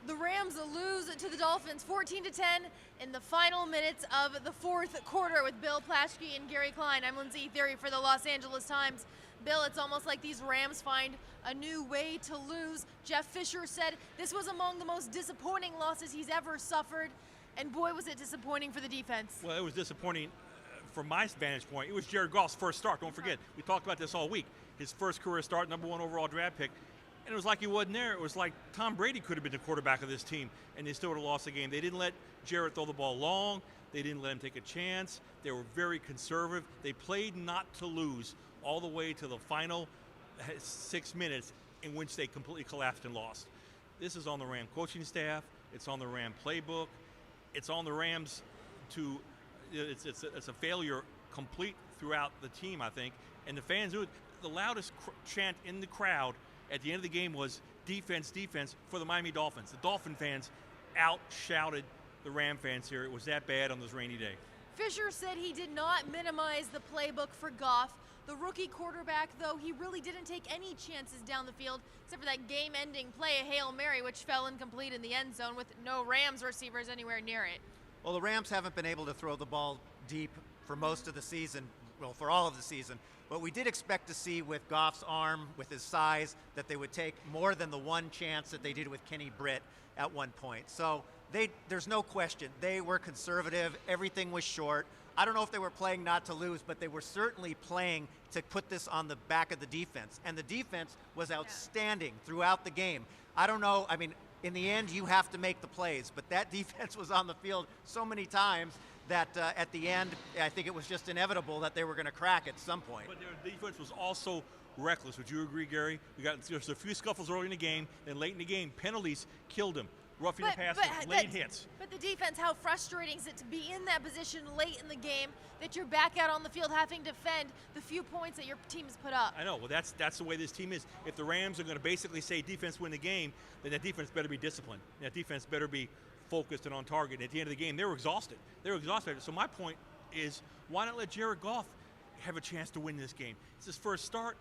The Rams lose to the Dolphins 14-10 in the final minutes of the fourth quarter with Bill Plaschke and Gary Klein. I'm Lindsay Theory for the Los Angeles Times. Bill, it's almost like these Rams find a new way to lose. Jeff Fisher said this was among the most disappointing losses he's ever suffered, and boy, was it disappointing for the defense. Well, it was disappointing from my vantage point. It was Jared Goff's first start. Don't forget, we talked about this all week. His first career start, number 1 overall draft pick. And it was like he wasn't there. It was like Tom Brady could have been the quarterback of this team, and they still would have lost the game. They didn't let Jared throw the ball long. They didn't let him take a chance. They were very conservative. They played not to lose all the way to the final 6 minutes in which they completely collapsed and lost. This is on the Ram coaching staff. It's on the Ram playbook. It's on the Rams to it's a failure complete throughout the team, I think. And the fans do it. The loudest chant in the crowd at the end of the game was defense, defense for the Miami Dolphins. The Dolphin fans out-shouted the Ram fans here. It was that bad on this rainy day. Fisher said he did not minimize the playbook for Goff. The rookie quarterback, though, he really didn't take any chances down the field, except for that game-ending play, a Hail Mary, which fell incomplete in the end zone with no Rams receivers anywhere near it. Well, the Rams haven't been able to throw the ball deep for most of the season, well, for all of the season. But we did expect to see with Goff's arm, with his size, that they would take more than the one chance that they did with Kenny Britt at one point. So there's no question. They were conservative. Everything was short. I don't know if they were playing not to lose, but they were certainly playing to put this on the back of the defense. And the defense was outstanding throughout the game. I don't know. I mean, in the end, you have to make the plays. But that defense was on the field so many times that at the end, I think it was just inevitable that they were going to crack at some point. But their defense was also reckless. Would you agree, Gary? There's a few scuffles early in the game, then late in the game, penalties killed him. Roughing the passer, late hits. But the defense, how frustrating is it to be in that position late in the game that you're back out on the field having to defend the few points that your team has put up? I know. Well, that's the way this team is. If the Rams are going to basically say defense win the game, then that defense better be disciplined. That defense better be focused and on target. And at the end of the game, they were exhausted. So my point is, why not let Jared Goff have a chance to win this game? It's his first start.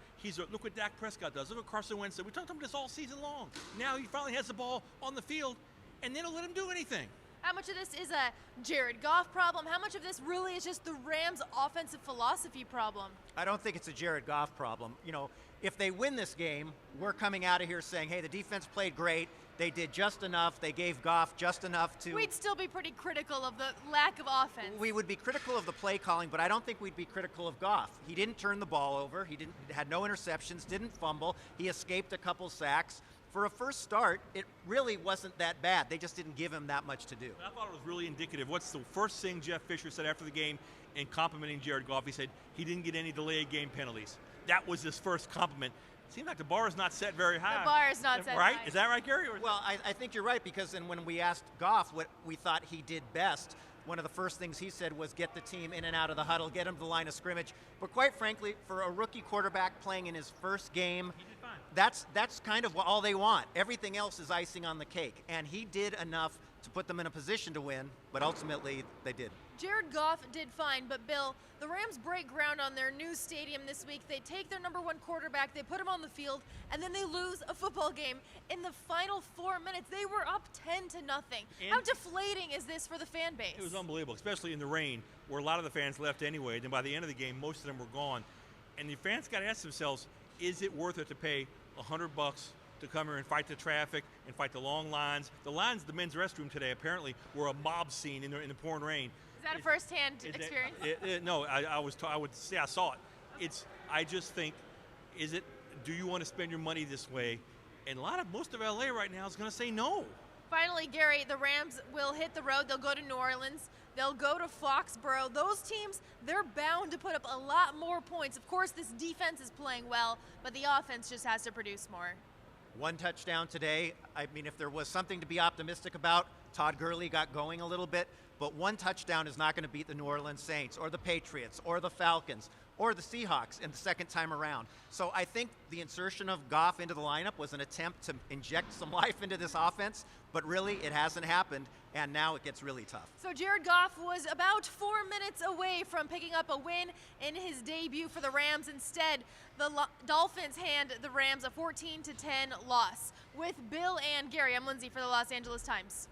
Look what Dak Prescott does. Look what Carson Wentz did. We talked about this all season long. Now he finally has the ball on the field, and they don't let him do anything. How much of this is a Jared Goff problem? How much of this really is just the Rams' offensive philosophy problem? I don't think it's a Jared Goff problem. You know, if they win this game, we're coming out of here saying, hey, the defense played great. They did just enough. They gave Goff just enough to... We'd still be pretty critical of the lack of offense. We would be critical of the play calling, but I don't think we'd be critical of Goff. He didn't turn the ball over. He had no interceptions, didn't fumble. He escaped a couple sacks. For a first start, it really wasn't that bad. They just didn't give him that much to do. I thought it was really indicative. What's the first thing Jeff Fisher said after the game in complimenting Jared Goff? He said he didn't get any delayed game penalties. That was his first compliment. Seems like the bar is not set very high. The bar is not set right? high. Is that right, Gary? Well, I think you're right, because when we asked Goff what we thought he did best, one of the first things he said was get the team in and out of the huddle, get him to the line of scrimmage. But quite frankly, for a rookie quarterback playing in his first game, He did fine. that's kind of all they want. Everything else is icing on the cake. And he did enough to put them in a position to win, but ultimately they did. Jared Goff did fine, but Bill, the Rams break ground on their new stadium this week. They take their number 1 quarterback, they put him on the field, and then they lose a football game in the final 4 minutes. They were up 10-0. How deflating is this for the fan base? It was unbelievable, especially in the rain, where a lot of the fans left anyway. Then by the end of the game, most of them were gone. And the fans got to ask themselves, is it worth it to pay $100 to come here and fight the traffic and fight the long lines? The lines at the men's restroom today apparently were a mob scene in the pouring rain. Is that a first-hand experience? No, I would say I saw it. I just think, do you want to spend your money this way? And most of LA right now is going to say no. Finally, Gary, the Rams will hit the road. They'll go to New Orleans. They'll go to Foxborough. Those teams, they're bound to put up a lot more points. Of course, this defense is playing well, but the offense just has to produce more. 1 touchdown today. I mean, if there was something to be optimistic about, Todd Gurley got going a little bit, but 1 touchdown is not going to beat the New Orleans Saints or the Patriots or the Falcons or the Seahawks in the second time around. So I think the insertion of Goff into the lineup was an attempt to inject some life into this offense, but really it hasn't happened, and now it gets really tough. So Jared Goff was about 4 minutes away from picking up a win in his debut for the Rams. Instead, the Dolphins hand the Rams a 14-10 loss. With Bill and Gary, I'm Lindsay for the Los Angeles Times.